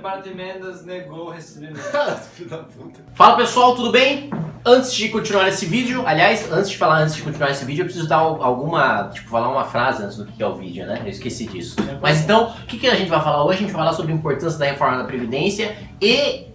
parte Mendes negou o recebimento. Filho da puta. Fala pessoal, tudo bem? Antes de continuar esse vídeo, aliás, antes de continuar esse vídeo, eu preciso dar falar uma frase antes do que é o vídeo, né? Eu esqueci disso. Mas então, o que a gente vai falar hoje? A gente vai falar sobre a importância da reforma da Previdência e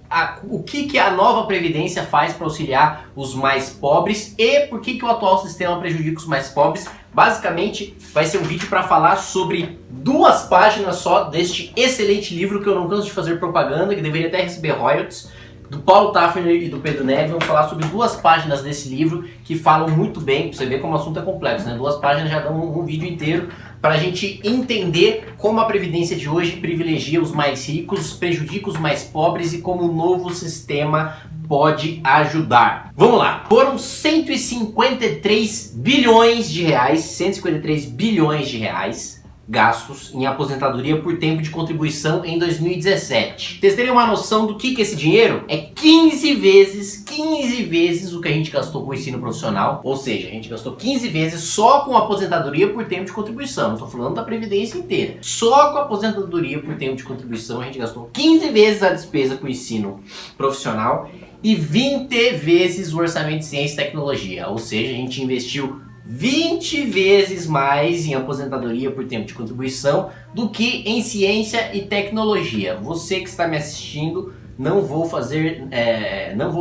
o que a nova Previdência faz para auxiliar os mais pobres e por que o atual sistema prejudica os mais pobres. Basicamente, vai ser um vídeo para falar sobre 2 páginas só deste excelente livro que eu não canso de fazer propaganda, que deveria até receber royalties, do Paulo Tafner e do Pedro Neves. Vamos falar sobre 2 páginas desse livro que falam muito bem, pra você ver como o assunto é complexo, né? 2 páginas já dão um vídeo inteiro para a gente entender como a Previdência de hoje privilegia os mais ricos, prejudica os mais pobres e como o novo sistema pode ajudar. Vamos lá, foram 153 bilhões de reais gastos em aposentadoria por tempo de contribuição em 2017. Vocês terem uma noção do que esse dinheiro é 15 vezes o que a gente gastou com o ensino profissional, ou seja, a gente gastou 15 vezes só com aposentadoria por tempo de contribuição, não estou falando da Previdência inteira, só com aposentadoria por tempo de contribuição a gente gastou 15 vezes a despesa com o ensino profissional e 20 vezes o orçamento de ciência e tecnologia, ou seja, a gente investiu 20 vezes mais em aposentadoria por tempo de contribuição do que em ciência e tecnologia. Você que está me assistindo, não vou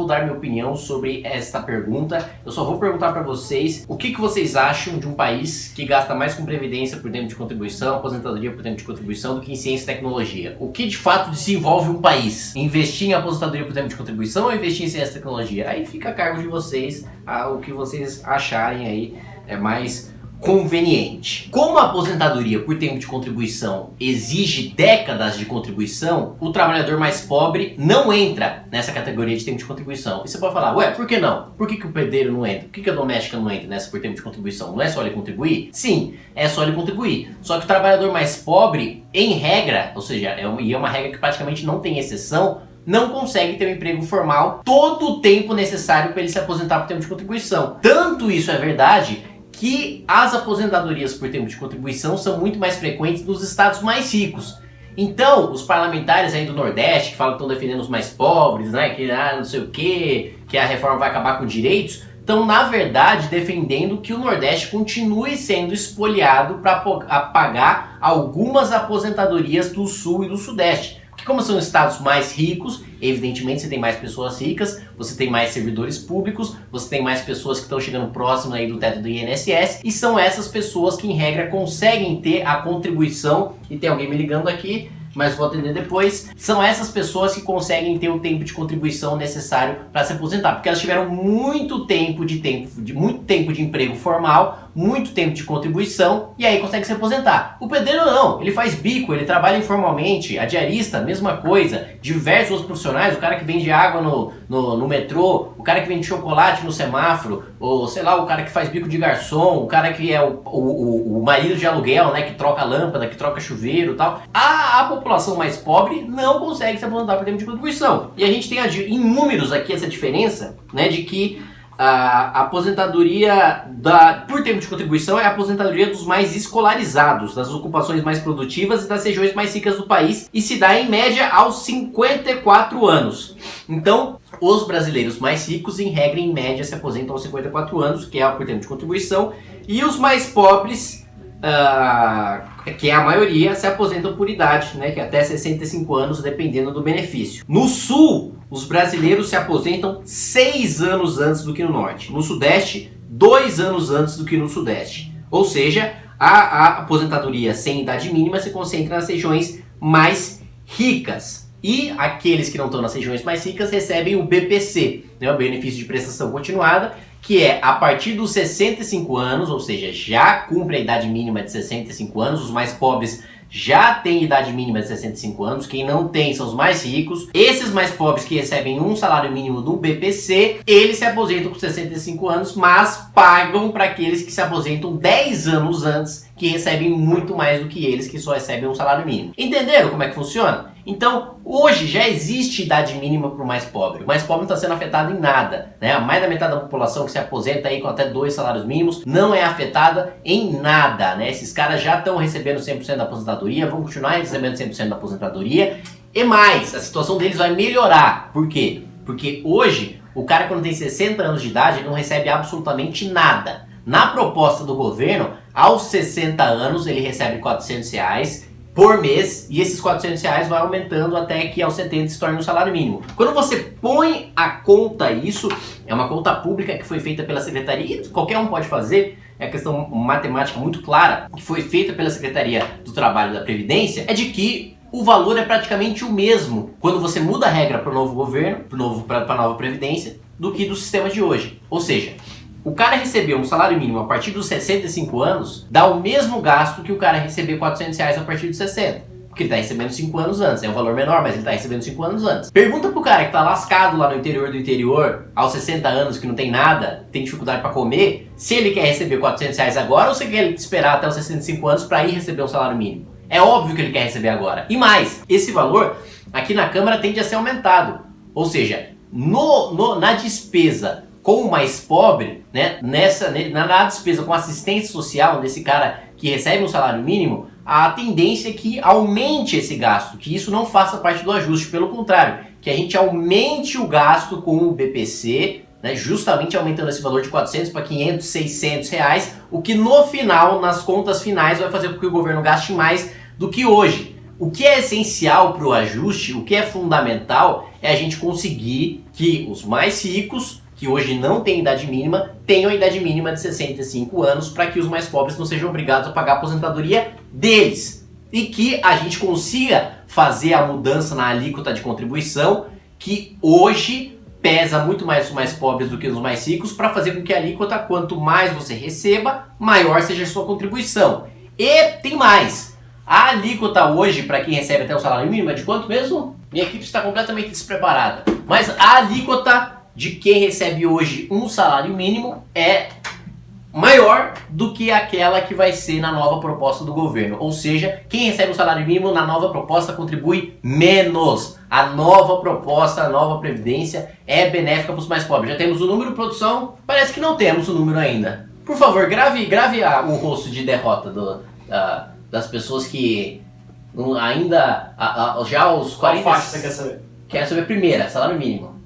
dar minha opinião sobre esta pergunta. Eu só vou perguntar para vocês o que vocês acham de um país que gasta mais com previdência por tempo de contribuição, aposentadoria por tempo de contribuição do que em ciência e tecnologia. O que de fato desenvolve um país? Investir em aposentadoria por tempo de contribuição ou investir em ciência e tecnologia? Aí fica a cargo de vocês, o que vocês acharem aí é mais conveniente. Como a aposentadoria por tempo de contribuição exige décadas de contribuição, o trabalhador mais pobre não entra nessa categoria de tempo de contribuição. E você pode falar, ué, por que não? Por que o pedreiro não entra? Por que a doméstica não entra nessa por tempo de contribuição? Não é só ele contribuir? Sim, é só ele contribuir. Só que o trabalhador mais pobre, em regra, ou seja, é uma regra que praticamente não tem exceção, não consegue ter um emprego formal todo o tempo necessário para ele se aposentar por tempo de contribuição. Tanto isso é verdade que as aposentadorias por tempo de contribuição são muito mais frequentes nos estados mais ricos. Então, os parlamentares aí do Nordeste que falam que estão defendendo os mais pobres, né, que não sei o que a reforma vai acabar com direitos, estão na verdade defendendo que o Nordeste continue sendo espoliado para pagar algumas aposentadorias do Sul e do Sudeste. Porque como são estados mais ricos, evidentemente você tem mais pessoas ricas, você tem mais servidores públicos, você tem mais pessoas que estão chegando próximo aí do teto do INSS, e são essas pessoas que em regra conseguem ter a contribuição, e tem alguém me ligando aqui, mas vou atender depois, são essas pessoas que conseguem ter o tempo de contribuição necessário para se aposentar, porque elas tiveram muito tempo de emprego formal, muito tempo de contribuição, e aí consegue se aposentar. O pedreiro não, ele faz bico, ele trabalha informalmente, a diarista, mesma coisa, diversos outros profissionais, o cara que vende água no metrô, o cara que vende chocolate no semáforo, ou sei lá, o cara que faz bico de garçom, o cara que é o marido de aluguel, né, que troca lâmpada, que troca chuveiro e tal. A população mais pobre não consegue se aposentar por tempo de contribuição. E a gente tem em números aqui essa diferença, né, de que a aposentadoria por tempo de contribuição é a aposentadoria dos mais escolarizados, das ocupações mais produtivas e das regiões mais ricas do país, e se dá em média aos 54 anos. Então, os brasileiros mais ricos, em regra, em média, se aposentam aos 54 anos, que é por tempo de contribuição, e os mais pobres, que é a maioria, se aposentam por idade, né, que é até 65 anos, dependendo do benefício. No Sul, os brasileiros se aposentam 6 anos antes do que no Norte. No Sudeste, 2 anos antes do que no Sudeste. Ou seja, a aposentadoria sem idade mínima se concentra nas regiões mais ricas. E aqueles que não estão nas regiões mais ricas recebem o BPC, né, o benefício de prestação continuada, que é a partir dos 65 anos, ou seja, já cumpre a idade mínima de 65 anos, os mais pobres já têm idade mínima de 65 anos, quem não tem são os mais ricos. Esses mais pobres que recebem um salário mínimo do BPC, eles se aposentam com 65 anos, mas pagam para aqueles que se aposentam 10 anos antes, que recebem muito mais do que eles que só recebem um salário mínimo. Entenderam como é que funciona? Então, hoje já existe idade mínima para o mais pobre. O mais pobre não está sendo afetado em nada, né? Mais da metade da população que se aposenta aí com até 2 salários mínimos não é afetada em nada, né? Esses caras já estão recebendo 100% da aposentadoria, vão continuar recebendo 100% da aposentadoria. E mais, a situação deles vai melhorar. Por quê? Porque hoje, o cara quando tem 60 anos de idade, ele não recebe absolutamente nada. Na proposta do governo, aos 60 anos, ele recebe R$400 por mês, e esses R$400 vai aumentando até que aos 70 se torne um salário mínimo. Quando você põe a conta isso, é uma conta pública que foi feita pela Secretaria, e qualquer um pode fazer, é uma questão matemática muito clara, que foi feita pela Secretaria do Trabalho e da Previdência, é de que o valor é praticamente o mesmo quando você muda a regra para o novo governo, para a nova Previdência, do que do sistema de hoje. Ou seja, o cara receber um salário mínimo a partir dos 65 anos, dá o mesmo gasto que o cara receber R$400 a partir dos 60. Porque ele está recebendo 5 anos antes. É um valor menor, mas ele está recebendo 5 anos antes. Pergunta pro cara que está lascado lá no interior do interior, aos 60 anos, que não tem nada, tem dificuldade para comer, se ele quer receber R$400 agora ou se ele quer esperar até os 65 anos para ir receber um salário mínimo. É óbvio que ele quer receber agora. E mais, esse valor aqui na Câmara tende a ser aumentado. Ou seja, na despesa com o mais pobre, né, na despesa com assistência social, desse cara que recebe um salário mínimo, a tendência é que aumente esse gasto, que isso não faça parte do ajuste, pelo contrário, que a gente aumente o gasto com o BPC, né, justamente aumentando esse valor de 400 para 500, 600 reais, o que no final, nas contas finais, vai fazer com que o governo gaste mais do que hoje. O que é essencial para o ajuste, o que é fundamental, é a gente conseguir que os mais ricos, que hoje não têm idade mínima, tenham a idade mínima de 65 anos para que os mais pobres não sejam obrigados a pagar a aposentadoria deles. E que a gente consiga fazer a mudança na alíquota de contribuição, que hoje pesa muito mais os mais pobres do que os mais ricos, para fazer com que a alíquota, quanto mais você receba, maior seja a sua contribuição. E tem mais. A alíquota hoje, para quem recebe até o salário mínimo, é de quanto mesmo? Minha equipe está completamente despreparada. Mas a alíquota de quem recebe hoje um salário mínimo é maior do que aquela que vai ser na nova proposta do governo. Ou seja, quem recebe um salário mínimo na nova proposta contribui menos. A nova proposta, a nova previdência é benéfica para os mais pobres. Já temos o número de produção? Parece que não temos o número ainda. Por favor, grave o rosto de derrota das pessoas que ainda já aos 40... Qual faixa você quer saber? Quer saber a primeira, salário mínimo.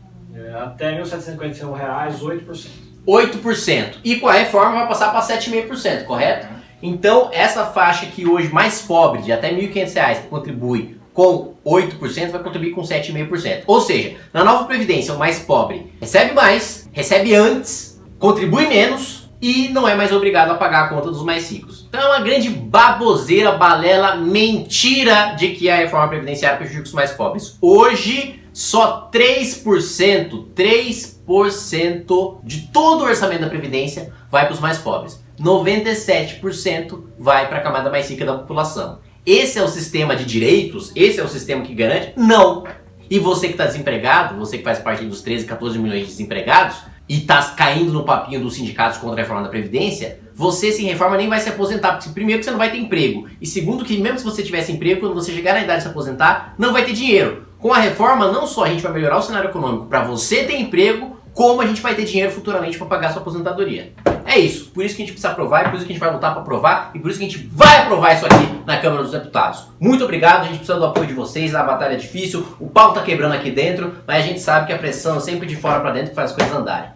Até R$ 1.751, 8%. 8%. E com a reforma vai passar para 7,5%, correto? Então, essa faixa que hoje mais pobre, de até R$ 1.500, que contribui com 8%, vai contribuir com 7,5%. Ou seja, na nova Previdência, o mais pobre recebe mais, recebe antes, contribui menos e não é mais obrigado a pagar a conta dos mais ricos. Então é uma grande baboseira, balela, mentira de que a reforma previdenciária prejudica os mais pobres. Hoje, só 3% de todo o orçamento da Previdência vai para os mais pobres. 97% vai para a camada mais rica da população. Esse é o sistema de direitos? Esse é o sistema que garante? Não! E você que está desempregado, você que faz parte dos 13, 14 milhões de desempregados, e está caindo no papinho dos sindicatos contra a reforma da Previdência, você sem reforma nem vai se aposentar, porque primeiro que você não vai ter emprego, e segundo que mesmo se você tivesse emprego, quando você chegar na idade de se aposentar, não vai ter dinheiro. Com a reforma, não só a gente vai melhorar o cenário econômico para você ter emprego, como a gente vai ter dinheiro futuramente para pagar a sua aposentadoria. É isso, por isso que a gente precisa aprovar, e por isso que a gente vai lutar para aprovar, e por isso que a gente vai aprovar isso aqui na Câmara dos Deputados. Muito obrigado, a gente precisa do apoio de vocês, a batalha é difícil, o pau tá quebrando aqui dentro, mas a gente sabe que a pressão é sempre de fora para dentro que faz as coisas andarem.